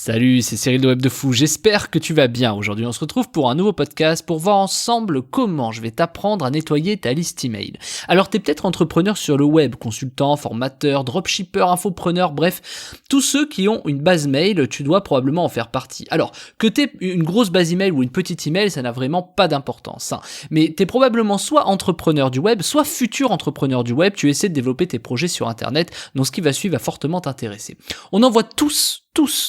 Salut, c'est Cyril de Web de Fou, j'espère que tu vas bien. Aujourd'hui on se retrouve pour un nouveau podcast pour voir ensemble comment je vais t'apprendre à nettoyer ta liste email. Alors t'es peut-être entrepreneur sur le web, consultant, formateur, dropshipper, infopreneur, bref, tous ceux qui ont une base mail, tu dois probablement en faire partie. Alors, que t'aies une grosse base email ou une petite email, ça n'a vraiment pas d'importance, hein. Mais t'es probablement soit entrepreneur du web, soit futur entrepreneur du web, tu essaies de développer tes projets sur internet, donc ce qui va suivre va fortement t'intéresser. On envoie tous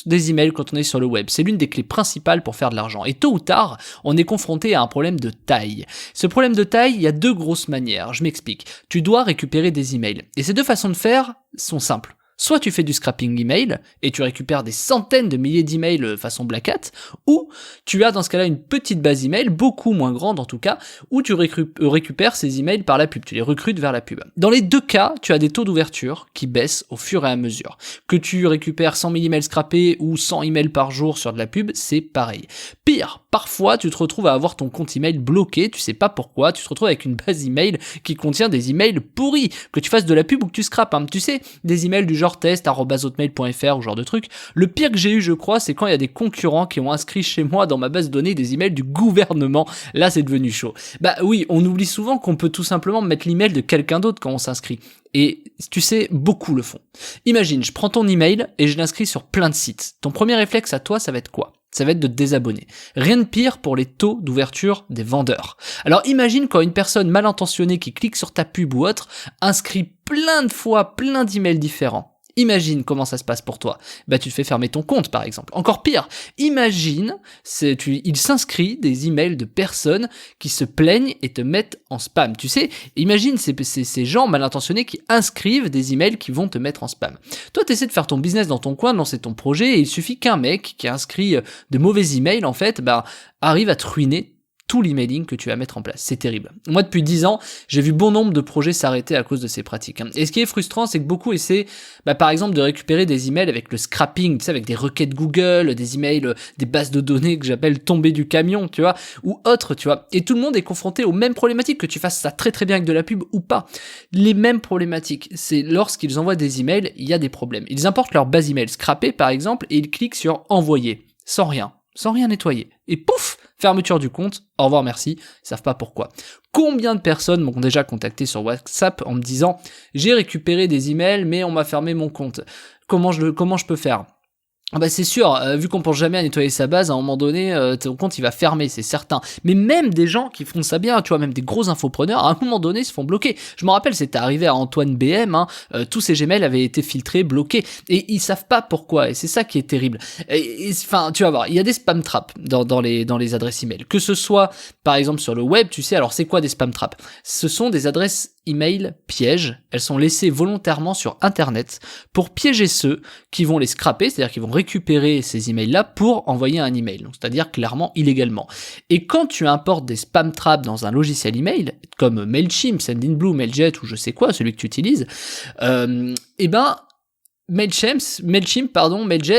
des emails quand on est sur le web. C'est l'une des clés principales pour faire de l'argent. Et tôt ou tard, on est confronté à un problème de taille. Ce problème de taille, il y a deux grosses manières. Je m'explique. Tu dois récupérer des emails. Et ces deux façons de faire sont simples. Soit tu fais du scrapping email et tu récupères des centaines de milliers d'emails façon Black Hat, ou tu as dans ce cas-là une petite base email, beaucoup moins grande en tout cas, où tu récupères ces emails par la pub, tu les recrutes vers la pub. Dans les deux cas, tu as des taux d'ouverture qui baissent au fur et à mesure. Que tu récupères 100 000 emails scrappés ou 100 emails par jour sur de la pub, c'est pareil. Pire, parfois tu te retrouves à avoir ton compte email bloqué, tu sais pas pourquoi, tu te retrouves avec une base email qui contient des emails pourris, que tu fasses de la pub ou que tu scrapes, hein. Tu sais, des emails du genre test@hotmail.fr ou genre de truc. Le pire que j'ai eu, je crois, c'est quand il y a des concurrents qui ont inscrit chez moi dans ma base de données des emails du gouvernement. Là, c'est devenu chaud. Bah oui, on oublie souvent qu'on peut tout simplement mettre l'email de quelqu'un d'autre quand on s'inscrit. Et tu sais, beaucoup le font. Imagine, je prends ton email et je l'inscris sur plein de sites. Ton premier réflexe à toi, ça va être quoi ? Ça va être de te désabonner. Rien de pire pour les taux d'ouverture des vendeurs. Alors imagine quand une personne mal intentionnée qui clique sur ta pub ou autre inscrit plein de fois plein d'emails différents. Imagine comment ça se passe pour toi. Bah tu te fais fermer ton compte par exemple. Encore pire, imagine, il s'inscrit des emails de personnes qui se plaignent et te mettent en spam. Tu sais, imagine ces gens mal intentionnés qui inscrivent des emails qui vont te mettre en spam. Toi tu essaies de faire ton business dans ton coin, de lancer ton projet et il suffit qu'un mec qui a inscrit de mauvais emails en fait, arrive à te ruiner tout l'emailing que tu vas mettre en place. C'est terrible. Moi, depuis 10 ans, j'ai vu bon nombre de projets s'arrêter à cause de ces pratiques. Et ce qui est frustrant, c'est que beaucoup essaient, par exemple, de récupérer des emails avec le scrapping, tu sais, avec des requêtes Google, des emails, des bases de données que j'appelle tomber du camion, tu vois, ou autres, tu vois. Et tout le monde est confronté aux mêmes problématiques, que tu fasses ça très très bien avec de la pub ou pas. Les mêmes problématiques. C'est lorsqu'ils envoient des emails, il y a des problèmes. Ils importent leur base email scrappée, par exemple, et ils cliquent sur envoyer, sans rien nettoyer. Et pouf, fermeture du compte, au revoir merci, ils savent pas pourquoi. Combien de personnes m'ont déjà contacté sur WhatsApp en me disant « J'ai récupéré des emails, mais on m'a fermé mon compte. Comment je peux faire ?» C'est sûr, vu qu'on pense jamais à nettoyer sa base, à un moment donné, ton compte il va fermer, c'est certain. Mais même des gens qui font ça bien, tu vois, même des gros infopreneurs, à un moment donné, se font bloquer. Je me rappelle, c'était arrivé à Antoine BM, tous ses Gmails avaient été filtrés, bloqués, et ils savent pas pourquoi, et c'est ça qui est terrible. Enfin, tu vas voir, il y a des spam traps dans les adresses email. Que ce soit, par exemple, sur le web, tu sais, alors c'est quoi des spam traps ? Ce sont des adresses email pièges, elles sont laissées volontairement sur internet pour piéger ceux qui vont les scraper, c'est-à-dire qui vont récupérer ces emails-là pour envoyer un email, donc c'est-à-dire clairement illégalement. Et quand tu importes des spam traps dans un logiciel email, comme Mailchimp, Sendinblue, Mailjet ou je sais quoi, celui que tu utilises, Mailjet,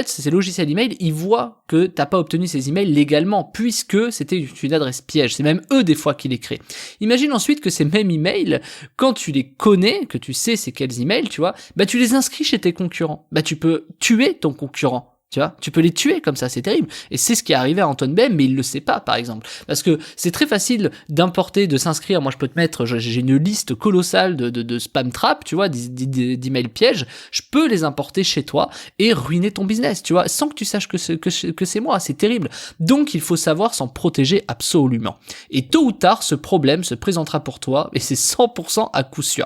ces logiciels email, ils voient que t'as pas obtenu ces emails légalement, puisque c'était une adresse piège. C'est même eux des fois qui les créent. Imagine ensuite que ces mêmes emails, quand tu les connais, que tu sais c'est quels emails, tu vois, tu les inscris chez tes concurrents. Tu peux tuer ton concurrent. Tu vois, tu peux les tuer comme ça, c'est terrible. Et c'est ce qui est arrivé à Antoine BM, mais il le sait pas, par exemple. Parce que c'est très facile d'importer, de s'inscrire. Moi, je peux te mettre, j'ai une liste colossale de spam trap, tu vois, d'emails pièges. Je peux les importer chez toi et ruiner ton business, tu vois, sans que tu saches que c'est moi. C'est terrible. Donc, il faut savoir s'en protéger absolument. Et tôt ou tard, ce problème se présentera pour toi, et c'est 100% à coup sûr.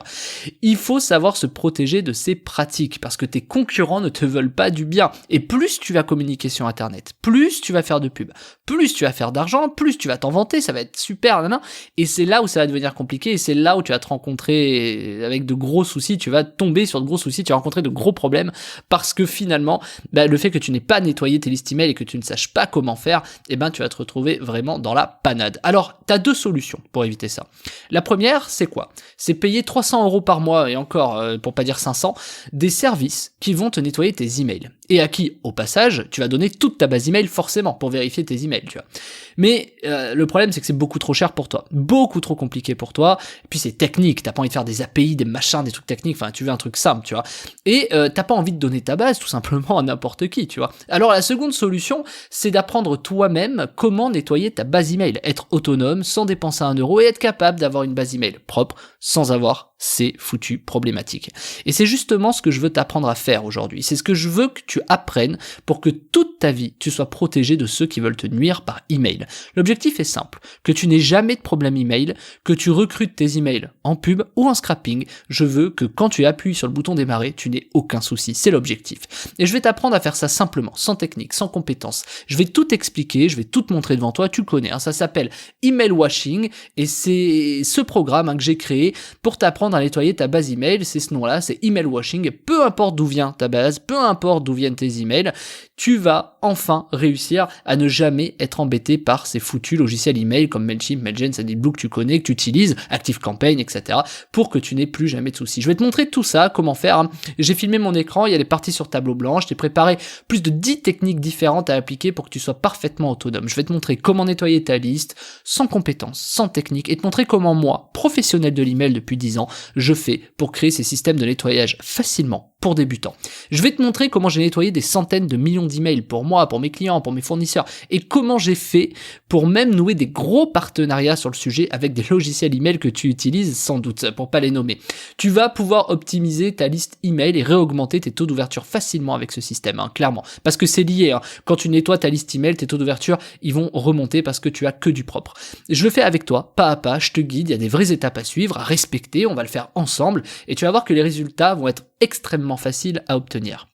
Il faut savoir se protéger de ces pratiques, parce que tes concurrents ne te veulent pas du bien. Et plus tu vas communiquer sur internet, plus tu vas faire de pub, plus tu vas faire d'argent, plus tu vas t'en vanter, ça va être super, et c'est là où ça va devenir compliqué, et c'est là où tu vas te rencontrer avec de gros soucis, tu vas tomber sur de gros soucis, tu vas rencontrer de gros problèmes, parce que finalement, le fait que tu n'aies pas nettoyé tes listes email et que tu ne saches pas comment faire, tu vas te retrouver vraiment dans la panade. Alors, tu as deux solutions pour éviter ça. La première, c'est quoi ? C'est payer 300 € par mois, et encore, pour pas dire 500, des services qui vont te nettoyer tes emails. Et à qui, au passage, tu vas donner toute ta base email forcément pour vérifier tes emails, tu vois. Mais le problème, c'est que c'est beaucoup trop cher pour toi, beaucoup trop compliqué pour toi, et puis c'est technique, t'as pas envie de faire des API, des machins, des trucs techniques, enfin tu veux un truc simple, tu vois, et t'as pas envie de donner ta base tout simplement à n'importe qui, tu vois. Alors la seconde solution, c'est d'apprendre toi-même comment nettoyer ta base email, être autonome, sans dépenser un euro, et être capable d'avoir une base email propre, sans avoir ces foutues problématiques. Et c'est justement ce que je veux t'apprendre à faire aujourd'hui, c'est ce que je veux que tu apprennes pour que toute ta vie, tu sois protégé de ceux qui veulent te nuire par email. L'objectif est simple, que tu n'aies jamais de problème email, que tu recrutes tes emails en pub ou en scrapping. Je veux que quand tu appuies sur le bouton démarrer, tu n'aies aucun souci, c'est l'objectif. Et je vais t'apprendre à faire ça simplement, sans technique, sans compétences. Je vais tout expliquer, je vais tout te montrer devant toi, tu le connais, hein, ça s'appelle Email Washing, et c'est ce programme que j'ai créé pour t'apprendre à nettoyer ta base email, c'est ce nom-là, c'est Email Washing, et peu importe d'où vient ta base, peu importe d'où viennent tes emails, tu vas enfin réussir à ne jamais être embêté par ces foutus logiciels email comme Mailchimp, Mailgen, Sendinblue que tu connais, que tu utilises, ActiveCampaign, etc. pour que tu n'aies plus jamais de soucis. Je vais te montrer tout ça, comment faire. J'ai filmé mon écran, il y a des parties sur tableau blanc, je t'ai préparé plus de 10 techniques différentes à appliquer pour que tu sois parfaitement autonome. Je vais te montrer comment nettoyer ta liste, sans compétences, sans technique, et te montrer comment moi, professionnel de l'email depuis 10 ans, je fais pour créer ces systèmes de nettoyage facilement pour débutants. Je vais te montrer comment j'ai nettoyé des centaines de millions d'emails pour moi, pour mes clients, pour mes fournisseurs, et comment j'ai fait pour même nouer des gros partenariats sur le sujet avec des logiciels email que tu utilises sans doute, pour pas les nommer. Tu vas pouvoir optimiser ta liste email et réaugmenter tes taux d'ouverture facilement avec ce système, hein, clairement. Parce que c'est lié, hein. Quand tu nettoies ta liste email, tes taux d'ouverture, ils vont remonter parce que tu as que du propre. Je le fais avec toi, pas à pas, je te guide, il y a des vraies étapes à suivre, à respecter, on va le faire ensemble, et tu vas voir que les résultats vont être extrêmement faciles à obtenir.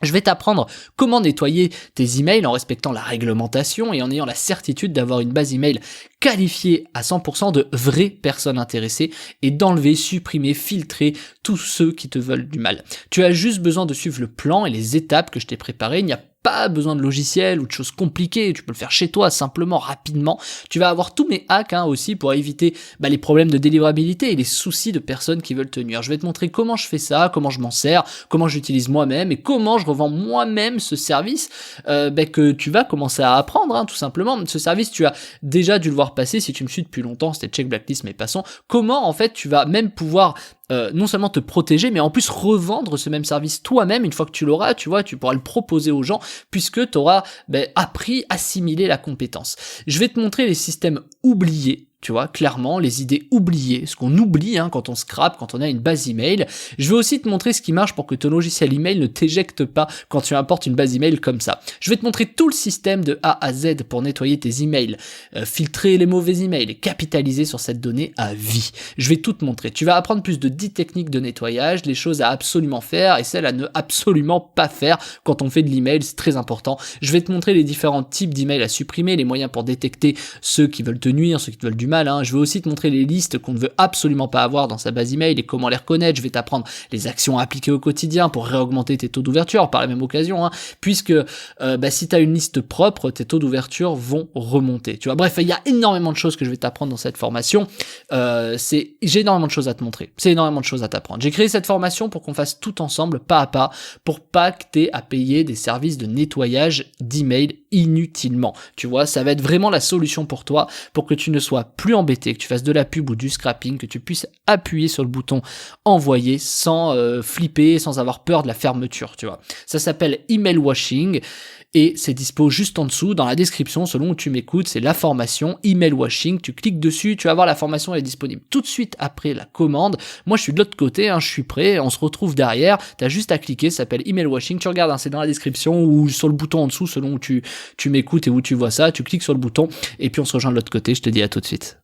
Je vais t'apprendre comment nettoyer tes emails en respectant la réglementation et en ayant la certitude d'avoir une base email qualifiée à 100% de vraies personnes intéressées et d'enlever, supprimer, filtrer tous ceux qui te veulent du mal. Tu as juste besoin de suivre le plan et les étapes que je t'ai préparées. Il n'y a pas besoin de logiciel ou de choses compliquées, tu peux le faire chez toi simplement, rapidement. Tu vas avoir tous mes hacks aussi pour éviter les problèmes de délivrabilité et les soucis de personnes qui veulent te nuire. Je vais te montrer comment je fais ça, comment je m'en sers, comment j'utilise moi-même et comment je revends moi-même ce service que tu vas commencer à apprendre, tout simplement. Ce service, tu as déjà dû le voir passer si tu me suis depuis longtemps, c'était Check Blacklist, mais passons. Comment en fait tu vas même pouvoir non seulement te protéger, mais en plus revendre ce même service toi-même une fois que tu l'auras, tu vois, tu pourras le proposer aux gens puisque tu auras appris, assimilé la compétence. Je vais te montrer les systèmes oubliés, tu vois, clairement, les idées oubliées, ce qu'on oublie quand on scrape, quand on a une base email. Je vais aussi te montrer ce qui marche pour que ton logiciel email ne t'éjecte pas quand tu importes une base email comme ça. Je vais te montrer tout le système de A à Z pour nettoyer tes emails, filtrer les mauvais emails et capitaliser sur cette donnée à vie. Je vais tout te montrer. Tu vas apprendre plus de 10 techniques de nettoyage, les choses à absolument faire et celles à ne absolument pas faire quand on fait de l'email, c'est très important. Je vais te montrer les différents types d'emails à supprimer, les moyens pour détecter ceux qui veulent te nuire, ceux qui te veulent du mal. Je vais aussi te montrer les listes qu'on ne veut absolument pas avoir dans sa base email et comment les reconnaître. Je vais t'apprendre les actions à appliquer au quotidien pour réaugmenter tes taux d'ouverture par la même occasion, puisque si tu as une liste propre, tes taux d'ouverture vont remonter. Tu vois, bref, il y a énormément de choses que je vais t'apprendre dans cette formation. J'ai énormément de choses à te montrer. C'est énormément de choses à t'apprendre. J'ai créé cette formation pour qu'on fasse tout ensemble, pas à pas, pour pas que t'aies à payer des services de nettoyage d'email inutilement. Tu vois, ça va être vraiment la solution pour toi, pour que tu ne sois plus embêté, que tu fasses de la pub ou du scrapping, que tu puisses appuyer sur le bouton envoyer sans flipper, sans avoir peur de la fermeture, tu vois. Ça s'appelle Email Washing et c'est dispo juste en dessous dans la description selon où tu m'écoutes, c'est la formation Email Washing, tu cliques dessus, tu vas voir la formation, elle est disponible tout de suite après la commande. Moi je suis de l'autre côté, je suis prêt, on se retrouve derrière, t'as juste à cliquer, ça s'appelle Email Washing, tu regardes, c'est dans la description ou sur le bouton en dessous selon où tu m'écoutes et où tu vois ça, tu cliques sur le bouton et puis on se rejoint de l'autre côté, je te dis à tout de suite.